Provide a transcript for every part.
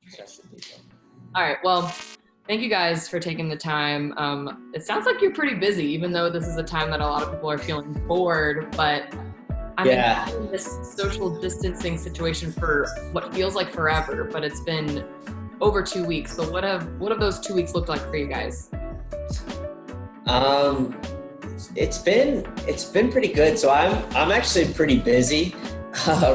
Stressful people. All right. Well, thank you guys for taking the time. It sounds like you're pretty busy, even though this is a time that a lot of people are feeling bored. But I mean, Yeah. in this social distancing situation for what feels like forever, but it's been over 2 weeks. But what have those 2 weeks looked like for you guys? Um, it's been pretty good. So I'm actually pretty busy.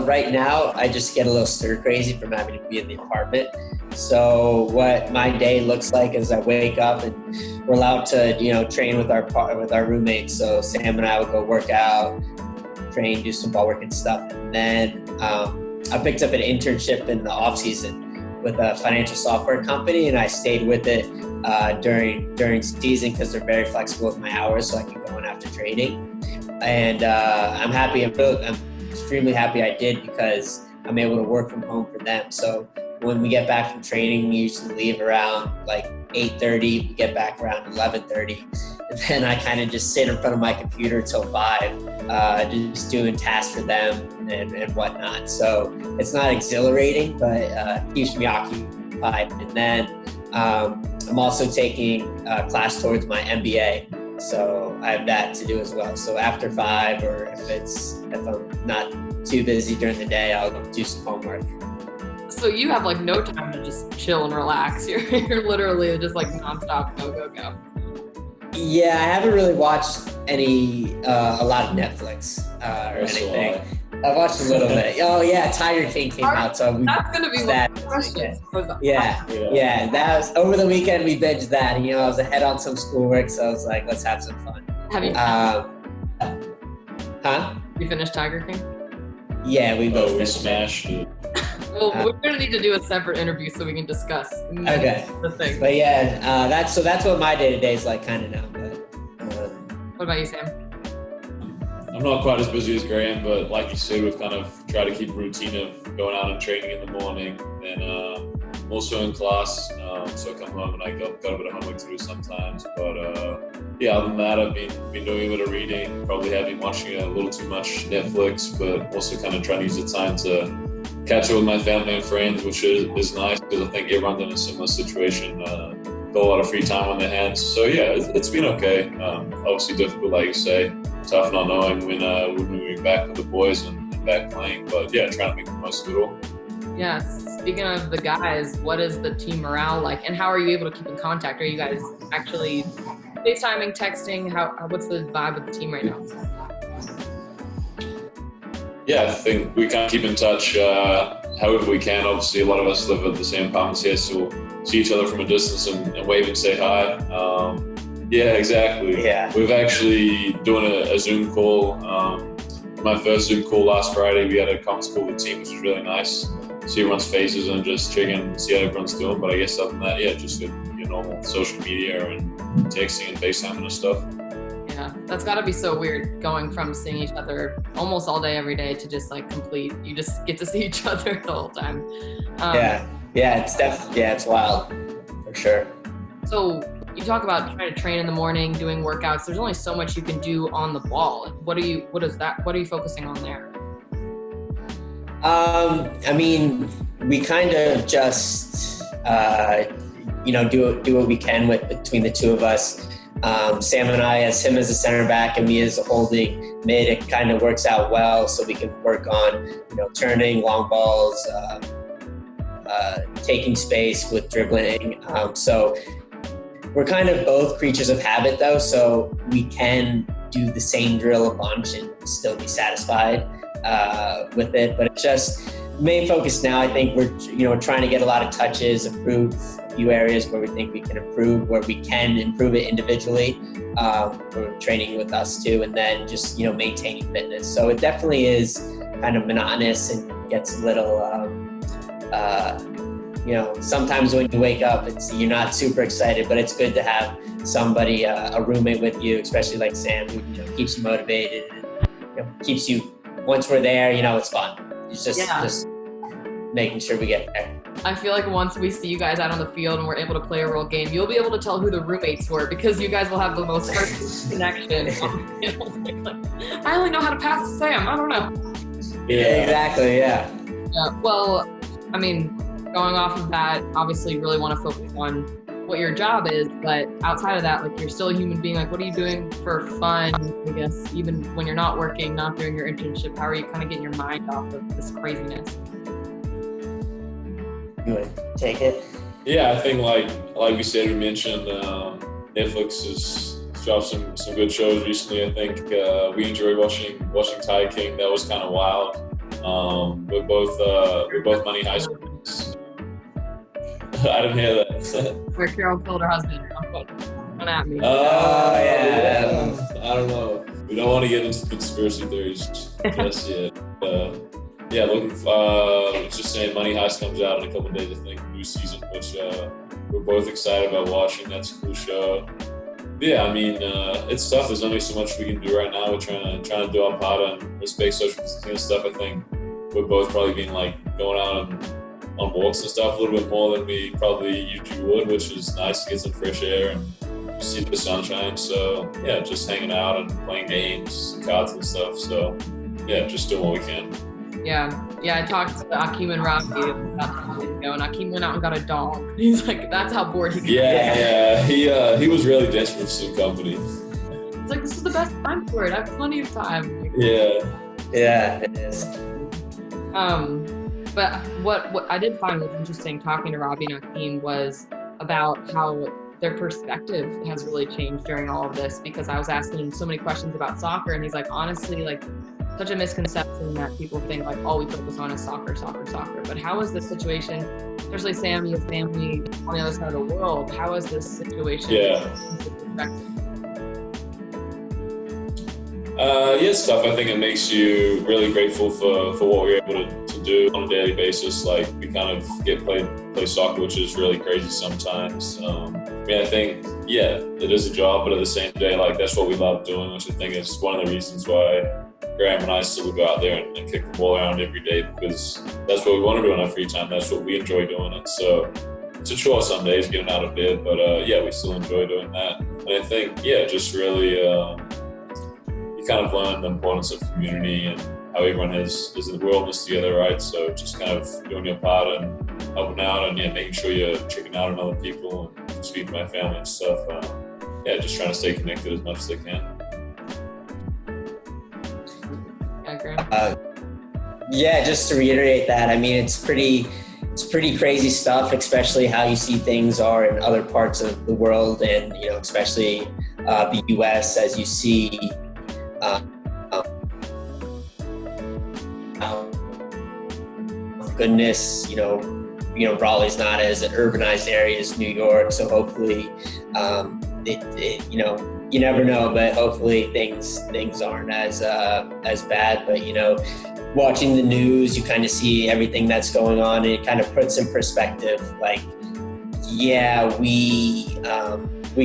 Right now, I just get a little stir crazy from having to be in the apartment. So what my day looks like is I wake up and we're allowed to, train with our roommates. So Sam and I will go work out, train, do some ball work and stuff. And then I picked up an internship in the off season with a financial software company, and I stayed with it during season because they're very flexible with my hours, so I can go in after training. And I'm happy. I'm extremely happy I did because I'm able to work from home for them. So when we get back from training, we usually leave around like 8:30. We get back around 11:30, and then I kind of just sit in front of my computer till 5, just doing tasks for them and whatnot. So it's not exhilarating, but keeps me occupied. And then I'm also taking a class towards my MBA. So I have that to do as well. So after 5, or if I'm not too busy during the day, I'll do some homework. So you have like no time to just chill and relax. You're literally just like nonstop go go go. Yeah, I haven't really watched a lot of Netflix or anything. I've watched a little bit. Oh yeah, Tiger King came out, so that's gonna be one of the questions. Yeah. That was over the weekend. We binged that. And, I was ahead on some schoolwork, so I was like, let's have some fun. Have you? You finished Tiger King? Yeah, we both. We smashed it. Well, we're gonna need to do a separate interview so we can discuss. Okay. The thing. But yeah, that's what my day to day is like, kind of now. But what about you, Sam? I'm not quite as busy as Graham, but like you said, we've kind of tried to keep a routine of going out and training in the morning, and I'm also in class, so I come home and I got a bit of homework to do sometimes. But yeah, other than that, I've been doing a bit of reading. Probably have been watching a little too much Netflix, but also kind of trying to use the time to catch up with my family and friends, which is nice because I think everyone's in a similar situation. Got a lot of free time on their hands, so yeah, it's been okay. Obviously difficult, like you say, tough not knowing when we're moving back with the boys and back playing, but yeah, trying to make the most of it all. Yeah, speaking of the guys, what is the team morale like, and how are you able to keep in contact? Are you guys actually FaceTiming, texting? What's the vibe of the team right now? Yeah, I think we kind of keep in touch however we can. Obviously, a lot of us live at the same apartments here, so we'll see each other from a distance and wave and say hi. Yeah, exactly. Yeah. We've actually doing a Zoom call. My first Zoom call last Friday, we had a conference call with the team, which was really nice. See everyone's faces and just check in and see how everyone's doing. But I guess other than that, yeah, just your normal social media and texting and FaceTiming and stuff. Yeah, that's got to be so weird going from seeing each other almost all day, every day to just like you just get to see each other the whole time. It's wild for sure. So you talk about trying to train in the morning, doing workouts. There's only so much you can do on the ball. What are you focusing on there? I mean, we kind of just do what we can between the two of us. Sam and I, as him as a center back and me as a holding mid, it kind of works out well, so we can work on turning long balls, taking space with dribbling. So we're kind of both creatures of habit, though, so we can do the same drill a bunch and still be satisfied with it. But it's just main focus now. I think we're trying to get a lot of touches, improve a few areas where we think we can improve, where we can improve it individually. We're training with us too, and then just maintaining fitness. So it definitely is kind of monotonous and gets a little. Sometimes when you wake up, you're not super excited, but it's good to have somebody, a roommate with you, especially like Sam, who keeps you motivated and keeps you. Once we're there, it's fun. It's just making sure we get there. I feel like once we see you guys out on the field and we're able to play a real game, you'll be able to tell who the roommates were because you guys will have the most perfect connection. I only know how to pass to Sam. I don't know. Yeah, exactly. Yeah. Well, I mean, going off of that, obviously you really want to focus on what your job is, but outside of that, like you're still a human being. Like what are you doing for fun, I guess, even when you're not working, not doing your internship? How are you kind of getting your mind off of this craziness? You want to take it? Yeah, I think like we said, we mentioned Netflix has dropped some good shows recently. I think we enjoyed watching Tiger King. That was kind of wild. We're both Money High students. I didn't hear that. Where Carol killed her husband. Don't at me. Oh yeah. I don't know. We don't want to get into conspiracy theories just yet. Yeah, just saying Money Heist comes out in a couple of days, I think, new season, which we're both excited about watching. That's a cool show. Yeah, I mean, it's tough. There's only so much we can do right now. We're trying to do our part and respect social distancing and stuff. I think we're both probably been like going out and on walks and stuff a little bit more than we probably usually would, which is nice to get some fresh air and see the sunshine. So yeah, just hanging out and playing games, cards and stuff. So yeah, just doing what we can. Yeah, I talked to Akeem and Robbie about 2 days ago, and Akeem went out and got a dog. He's like, that's how bored he gets. Yeah, he was really desperate for some company. He's like, this is the best time for it. I have plenty of time. Like, Yeah, it is. But what I did find was interesting talking to Robbie and Akeem was about how their perspective has really changed during all of this, because I was asking him so many questions about soccer, and he's like, honestly, like, such a misconception that people think like all we focus on is soccer. But how is this situation, especially Sam, you have family on the other side of the world, how is this situation? It's tough. I think it makes you really grateful for what we're able to do on a daily basis. Like we kind of play soccer, which is really crazy sometimes. I think, it is a job, but at the same day, like that's what we love doing, which I think is one of the reasons why Graham and I still go out there and kick the ball around every day, because that's what we want to do in our free time. That's what we enjoy doing it. So it's a chore some days getting out of bed, but we still enjoy doing that. And I think, just really, you kind of learn the importance of community and how everyone is in the world is together, right? So just kind of doing your part and helping out and making sure you're checking out on other people and speaking to my family and stuff. Just trying to stay connected as much as I can. Just to reiterate that, I mean, it's pretty crazy stuff, especially how you see things are in other parts of the world, and especially the U.S. as you see. Goodness, Raleigh's not as an urbanized area as New York, so hopefully, you never know, but hopefully things aren't as bad. But watching the news, you kind of see everything that's going on, and it kind of puts in perspective. Like, we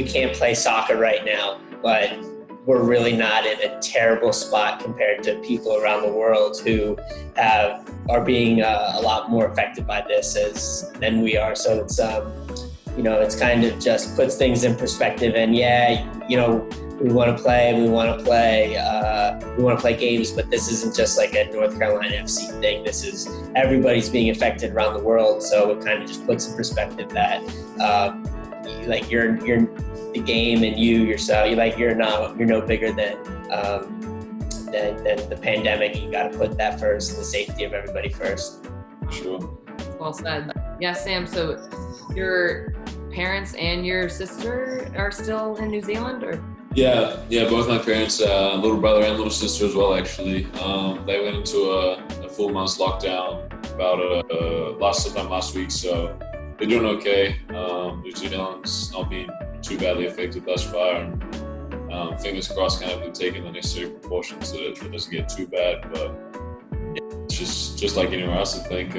can't play soccer right now, but we're really not in a terrible spot compared to people around the world who are being a lot more affected by this than we are. So it's it's kind of just puts things in perspective. And we want to play games, but this isn't just like a North Carolina FC thing. This is everybody's being affected around the world. So it kind of just puts in perspective that you're the game, and yourself, you're no bigger than the pandemic. You got to put that first, and the safety of everybody first. Sure. Well said. Yeah, Sam. So your parents and your sister are still in New Zealand, or? Yeah. Both my parents, little brother and little sister as well. Actually, they went into a full month's lockdown about last week. So they're doing okay. New Zealand's not being too badly affected thus far, and fingers crossed, kind of been taking the necessary precautions so that it doesn't get too bad. But it's just like anywhere else. I think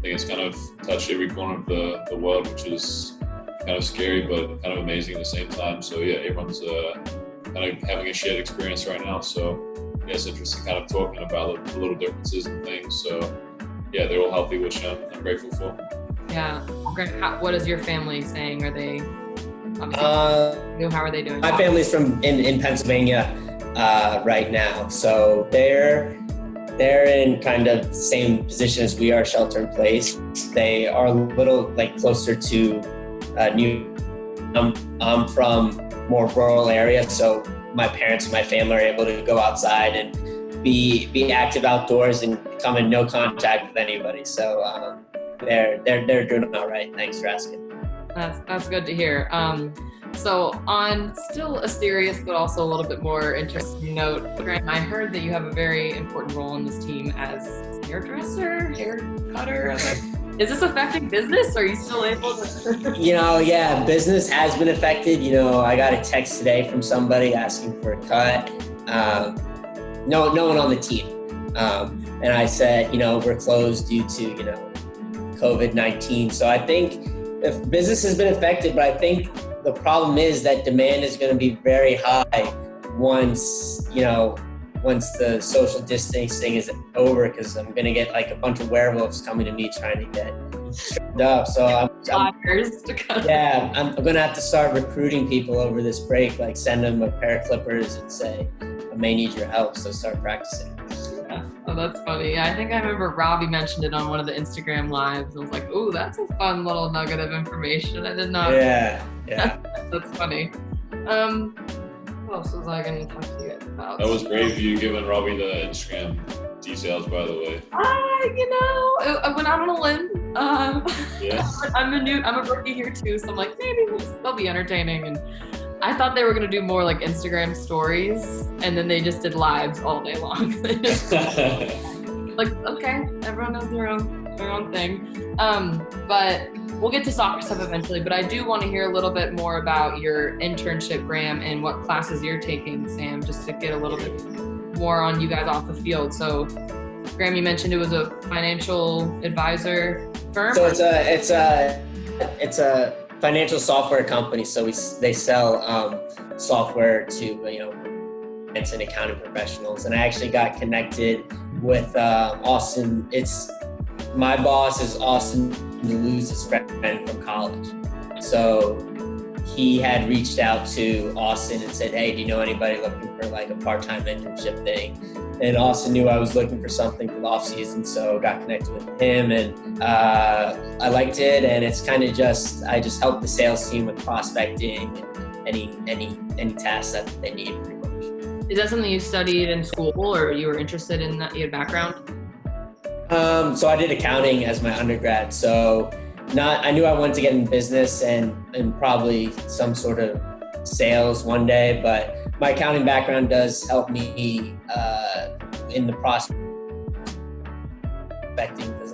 it's kind of touched every corner of the world, which is kind of scary but kind of amazing at the same time. So everyone's kind of having a shared experience right now. So it's interesting, kind of talking about the little differences and things. So they're all healthy, which I'm grateful for. Yeah. What is your family saying? Are they? How are they doing? My family's in Pennsylvania right now, so they're They're in kind of the same position as we are, shelter in place. They are a little like closer to New. I'm from more rural area, so my parents and my family are able to go outside and be active outdoors and come in no contact with anybody. So they're doing all right. Thanks for asking. That's good to hear. So on still a serious but also a little bit more interesting note, Grant, I heard that you have a very important role in this team as hairdresser, hair cutter. Is this affecting business? Are you still able to? Yeah, business has been affected. I got a text today from somebody asking for a cut. No one on the team. And I said, we're closed due to, COVID-19. So I think if business has been affected, but I think the problem is that demand is going to be very high once the social distancing is over, because I'm going to get like a bunch of werewolves coming to me trying to get trimmed up. So I'm going to have to start recruiting people over this break, like send them a pair of clippers and say, I may need your help, so start practicing. Yeah. Oh, that's funny. Yeah, I think I remember Robbie mentioned it on one of the Instagram lives. I was like, "Ooh, that's a fun little nugget of information. I did not." Yeah. That's funny. What else was I going to talk to you guys about? That was great of you giving Robbie the Instagram details, by the way. I went out on a limb. Yeah. I'm a rookie here too, so I'm like, maybe they'll be entertaining. And I thought they were going to do more like Instagram stories, and then they just did lives all day long. Like, okay, everyone knows their own thing. But we'll get to soccer stuff eventually, but I do want to hear a little bit more about your internship, Graham, and what classes you're taking, Sam, just to get a little bit more on you guys off the field. So, Graham, you mentioned it was a financial advisor firm? So it's a financial software company. So they sell software to finance and accounting professionals. And I actually got connected with Austin. My boss is Austin Luz's friend from college. So he had reached out to Austin and said, "Hey, do you know anybody looking for like a part-time internship thing?" And Austin knew I was looking for something for the off season, so got connected with him, and I liked it. And it's kind of I just help the sales team with prospecting and any tasks that they need, pretty much. Is that something you studied in school, or you were interested in that? You had background? So I did accounting as my undergrad. So I knew I wanted to get in business and probably some sort of sales one day, but my accounting background does help me in the prospecting, because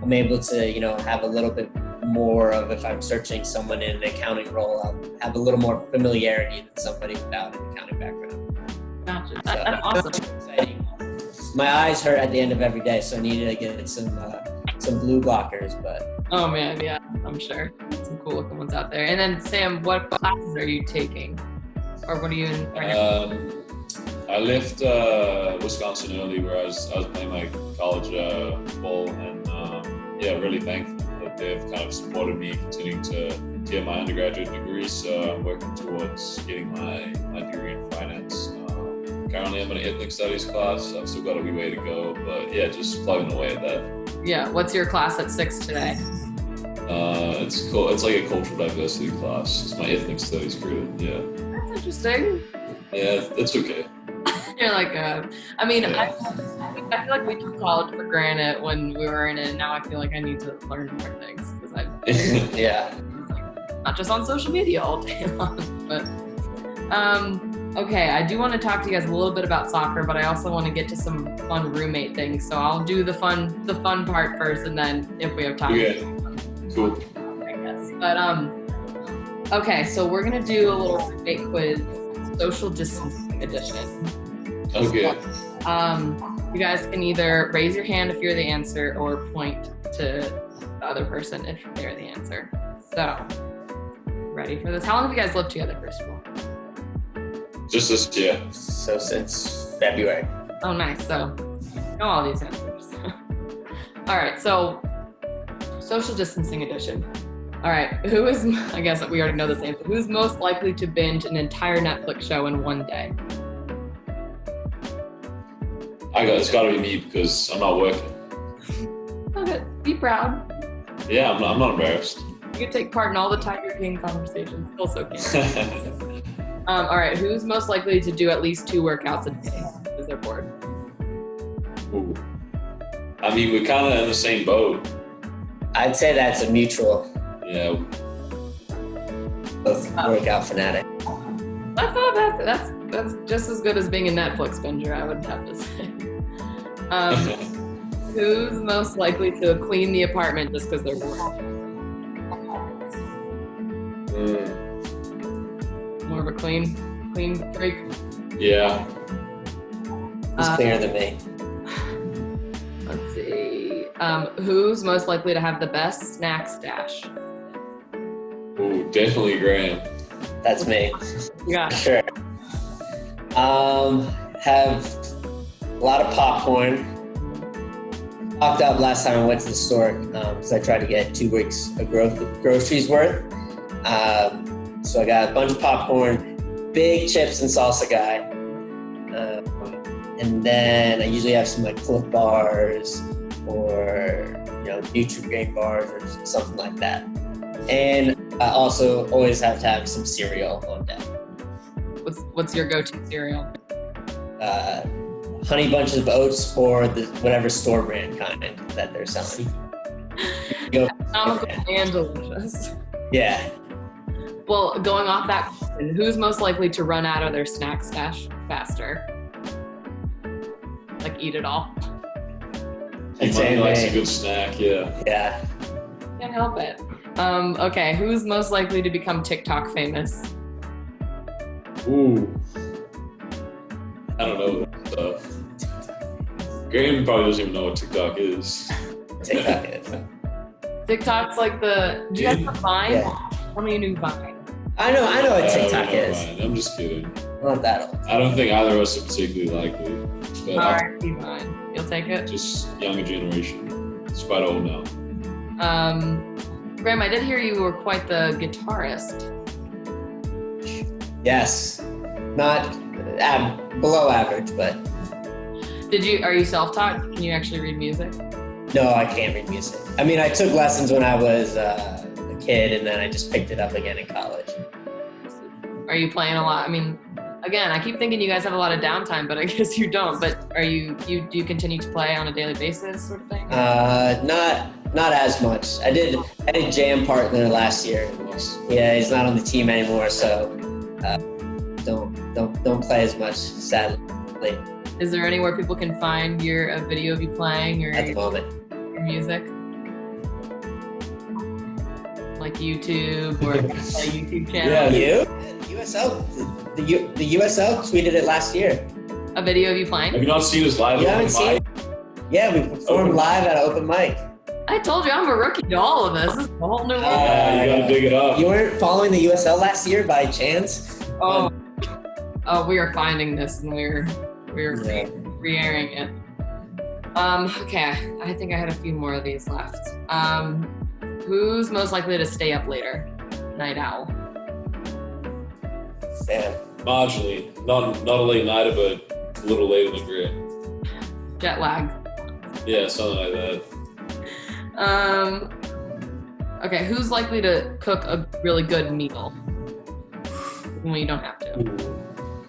I'm able to have a little bit more of, if I'm searching someone in an accounting role, I'll have a little more familiarity than somebody without an accounting background. Gotcha. That's awesome. Exciting. My eyes hurt at the end of every day, so I needed to get some blue blockers. But oh man, yeah, I'm sure some cool looking ones out there. And then Sam, what classes are you taking, or what are you in right now? I left Wisconsin early, where I was playing my college ball, and really thankful that they've kind of supported me continuing to get my undergraduate degree. So I'm working towards getting my degree in finance. Currently, I'm in an ethnic studies class. I've still got a wee way to go, but yeah, just plugging away at that. Yeah, what's your class at 6 today? It's like a cultural diversity class. It's my ethnic studies credit. Yeah. That's interesting. Yeah, it's okay. You're like, I mean, yeah. I feel like we took college for granted when we were in it, and now I feel like I need to learn more things, because yeah, not just on social media all day long. But okay, I do want to talk to you guys a little bit about soccer, but I also want to get to some fun roommate things. So I'll do the fun part first, and then if we have time. Yeah, cool. I guess. But okay, so we're gonna do a little roommate quiz, social distancing edition. Okay. You guys can either raise your hand if you're the answer, or point to the other person if they're the answer. So, ready for this? How long have you guys lived together, first of all? Just this year. So since February. Oh, nice. So, know all these answers. All right. So, social distancing edition. All right. I guess we already know this answer. Who's most likely to binge an entire Netflix show in one day? It's got to be me because I'm not working. Okay, be proud. Yeah, I'm not embarrassed. You can take part in all the Tiger King conversations. Also can. All right, who's most likely to do at least 2 workouts a day because they're bored? Ooh. I mean, we're kind of in the same boat. I'd say that's a mutual. Yeah. Both workout fanatic. That's not bad. That's just as good as being a Netflix binger, I would have to say. Who's most likely to clean the apartment just because they're bored? More of a clean freak. Yeah. It's cleaner than me. Let's see. Who's most likely to have the best snack stash? Ooh, definitely Graham. That's me. Yeah. Sure. Have a lot of popcorn. Stocked up last time I went to the store because I tried to get 2 weeks of groceries worth. So I got a bunch of popcorn, big chips and salsa guy. And then I usually have some like Cliff bars or Nutri-Grain bars or something like that. And I also always have to have some cereal on deck. What's your go-to cereal? Honey Bunches of Oats or whatever store brand kind that they're selling. Economical and delicious. Yeah. Well, going off that question, who's most likely to run out of their snack stash faster? Like eat it all? Money likes a good snack, yeah. Yeah. Can't help it. Okay, who's most likely to become TikTok famous? Ooh. I don't know that stuff. Graham probably doesn't even know what TikTok is. TikTok is. TikTok's like do you guys have Vine? Yeah. Tell me a new Vine. I know what TikTok is. Fine. I'm just kidding. Not that old. I don't think either of us are particularly likely. But All right, Vine. You'll take it? just younger generation. It's quite old now. Graham, I did hear you were quite the guitarist. Yes. Not below average, but Are you self-taught? Can you actually read music? no, I can't read music. I mean, I took lessons when I was a kid, and then I just picked it up again in college. Are you playing a lot? I mean, again, I keep thinking you guys have a lot of downtime, but I guess you don't. But do you continue to play on a daily basis, sort of thing? Not as much. I did jam partner last year. Yeah, he's not on the team anymore, so don't play as much, sadly. Is there anywhere people can find a video of you playing or At the moment. your music? Like YouTube or a YouTube channel? Yeah, USL. The USL tweeted it last year. A video of you playing? Have you not seen us live? You haven't seen? Yeah, we performed live at an open mic. I told you I'm a rookie to all of this. This is a whole new world. Yeah, you gotta dig it up. You weren't following the USL last year by chance? Oh, we are finding this and we're re-airing it. Okay, I think I had a few more of these left. Who's most likely to stay up later? Night owl. Sam. Marginally. Not a late nighter, but a little later than Grant. Jet lag. Yeah, something like that. Okay, who's likely to cook a really good meal when you don't have to?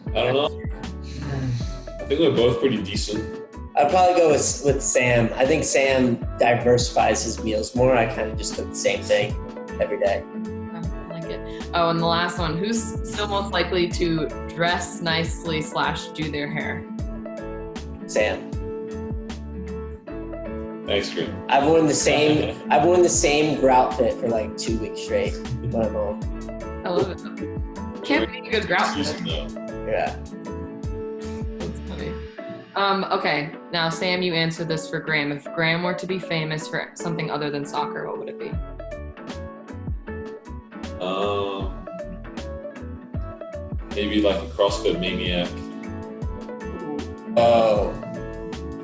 I don't know. I think we're both pretty decent. I'd probably go with Sam. I think Sam diversifies his meals more. I kind of just cook the same thing every day. I like it. Oh, and the last one, who's still most likely to dress nicely / do their hair? Sam. Thanks, Grant. I've worn the same grout fit for like 2 weeks straight when I'm home. I love it. Can't be a good grout fit. Yeah. That's funny. Okay, now Sam, you answered this for Graham. If Graham were to be famous for something other than soccer, what would it be? Maybe like a CrossFit maniac. Oh.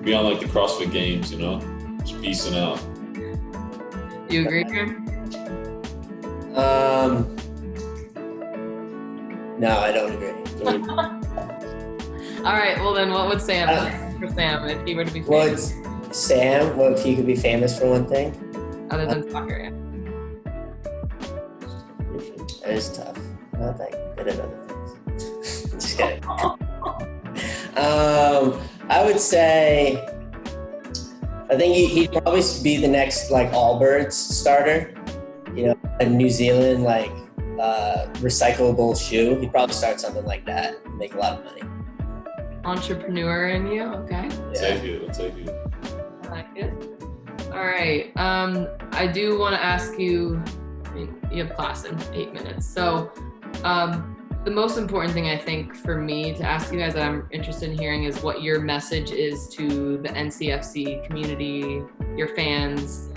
Be on like the CrossFit games, you know? Just beasting out. You agree, Graham? No, I don't agree. All right, well then what would Sam do? for Sam if he were to be Well, famous it's Sam. Well, if he could be famous for one thing, other than soccer? Yeah. that is tough. Not that good at other things. Just kidding. I would say, I think he'd probably be the next like Allbirds starter. You know, a New Zealand like recyclable shoe. He'd probably start something like that and make a lot of money. Entrepreneur in you, okay? I'll take you. I like it. All right. I do want to ask you. I mean, you have class in 8 minutes, so the most important thing I think for me to ask you guys that I'm interested in hearing is what your message is to the NCFC community, your fans.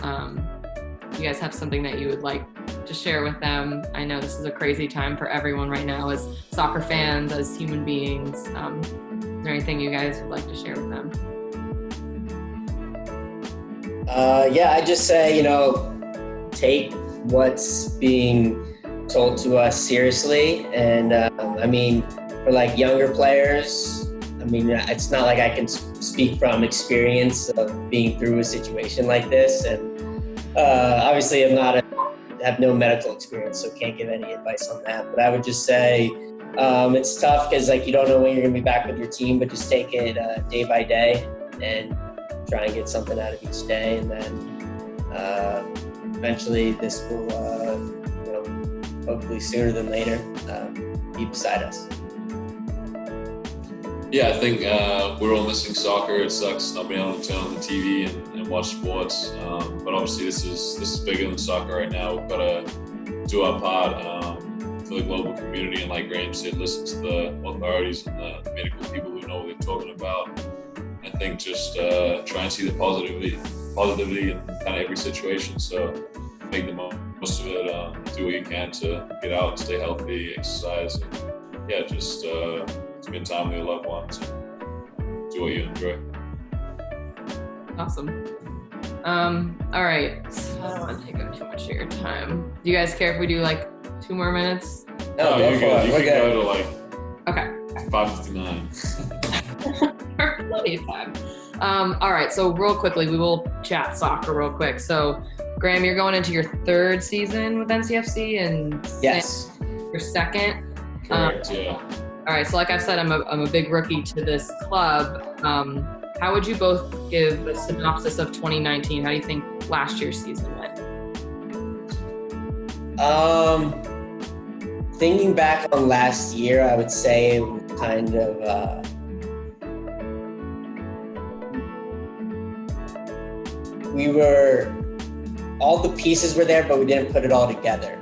You guys have something that you would like to share with them? I know this is a crazy time for everyone right now as soccer fans, as human beings. Is there anything you guys would like to share with them? Yeah, I just say, you know, take what's being told to us seriously. And I mean, for like younger players, I mean, it's not like I can speak from experience of being through a situation like this. And obviously have no medical experience, so can't give any advice on that. But I would just say it's tough because like you don't know when you're gonna be back with your team, but just take it day by day and try and get something out of each day. And then eventually this will, you know, hopefully sooner than later, be beside us. Yeah, I think we're all missing soccer. It sucks not being able to turn on the TV and watch sports. But obviously, this is bigger than soccer right now. We've got to do our part for the global community, and like Graham said, listen to the authorities and the medical people who know what they're talking about. I think just try and see the positivity in kind of every situation. So make the most of it. Do what you can to get out, stay healthy, exercise, and yeah, just spend time with your loved ones and do what you enjoy. Awesome. All right. So I don't want to take up too much of your time. Do you guys care if we do like 2 more minutes? No, you can go to like Okay. 5:59. Plenty of time. All right. So real quickly, we will chat soccer real quick. So Graham, you're going into your 3rd season with NCFC, and Yes. your 2nd. Correct. Yeah. All right, so like I've said, I'm a big rookie to this club. How would you both give a synopsis of 2019? How do you think last year's season went? Thinking back on last year, I would say it was kind of all the pieces were there, but we didn't put it all together.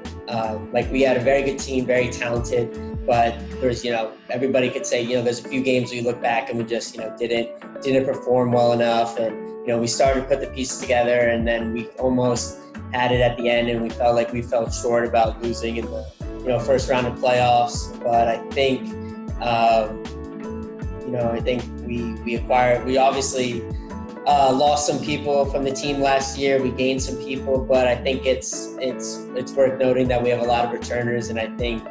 Like we had a very good team, very talented. But there's, you know, everybody could say, you know, there's a few games we look back and we just, you know, didn't perform well enough. And, you know, we started to put the pieces together and then we almost had it at the end and we felt like we fell short about losing in the, you know, first round of playoffs. But I think, you know, I think we obviously lost some people from the team last year. We gained some people, but I think it's worth noting that we have a lot of returners, and I think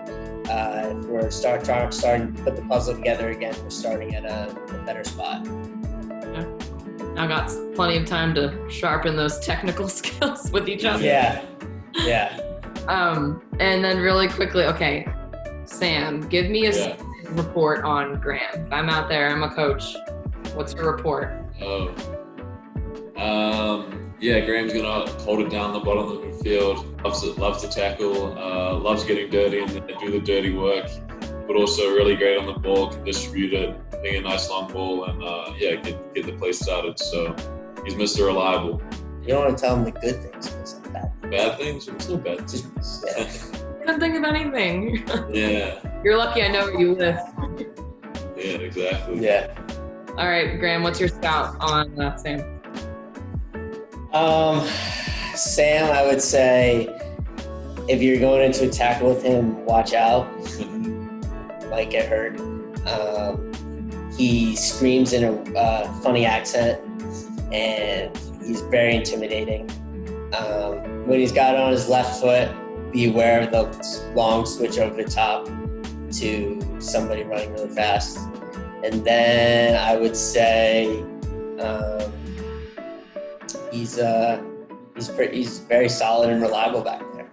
if we're starting to put the puzzle together again, we're starting at a better spot. Yeah. I've got plenty of time to sharpen those technical skills with each other. Yeah. And then really quickly, okay, Sam, give me a report on Graham. If I'm out there, I'm a coach. What's your report? Yeah, Graham's gonna hold it down the bottom of the field. Loves to tackle, loves getting dirty and do the dirty work, but also really great on the ball, can distribute it, being a nice long ball, and get the play started. So he's Mr. Reliable. You don't want to tell him the good things, but some bad things. Bad things? What's no bad things? Couldn't think of anything. Yeah. You're lucky I know where you live. Yeah, exactly. Yeah. All right, Graham, what's your scout on Sam? Sam, I would say if you're going into a tackle with him, watch out. He might get hurt. He screams in a funny accent, and he's very intimidating. When he's got it on his left foot, be aware of the long switch over the top to somebody running really fast. And then I would say he's very solid and reliable back there.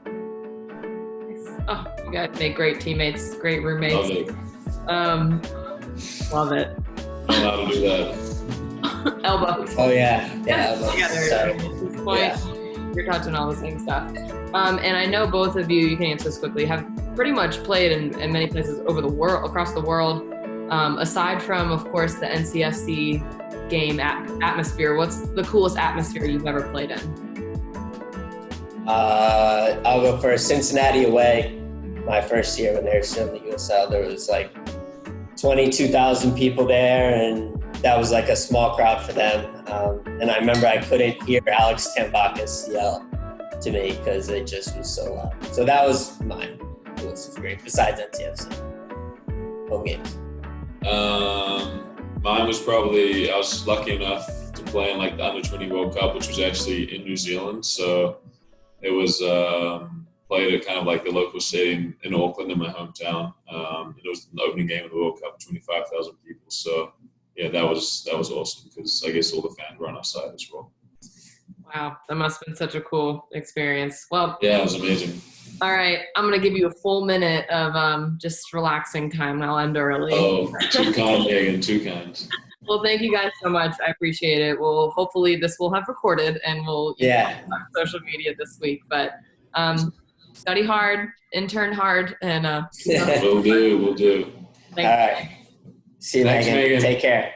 Oh, you guys make great teammates, great roommates. Love it. Love it. I don't know how to do that. Elbows. Oh yeah, Together. So, At this point, you're touching all the same stuff. And I know both of you can answer this quickly, have pretty much played in many places over the world, across the world. Aside from, of course, the NCFC game atmosphere, what's the coolest atmosphere you've ever played in? I'll go for Cincinnati away. My first year when they were still in the USL, there was like 22,000 people there, and that was like a small crowd for them. And I remember I couldn't hear Alex Tambakis yell to me because it just was so loud. So that was my coolest experience besides NCFC home games. Mine was probably, I was lucky enough to play in like the Under-20 World Cup, which was actually in New Zealand. So it was played at kind of like the local stadium in Auckland in my hometown. It was the opening game of the World Cup, 25,000 people. So yeah, that was awesome because I guess all the fans were on our side as well. Wow, that must have been such a cool experience. Well, yeah, it was amazing. All right, I'm going to give you a full minute of just relaxing time. I'll end early. Oh, too kind, Megan, too kind. Well, thank you guys so much. I appreciate it. Well, hopefully this will have recorded and we'll on social media this week. But study hard, intern hard, and We'll do. Thanks. All right. See you, Megan. Take care.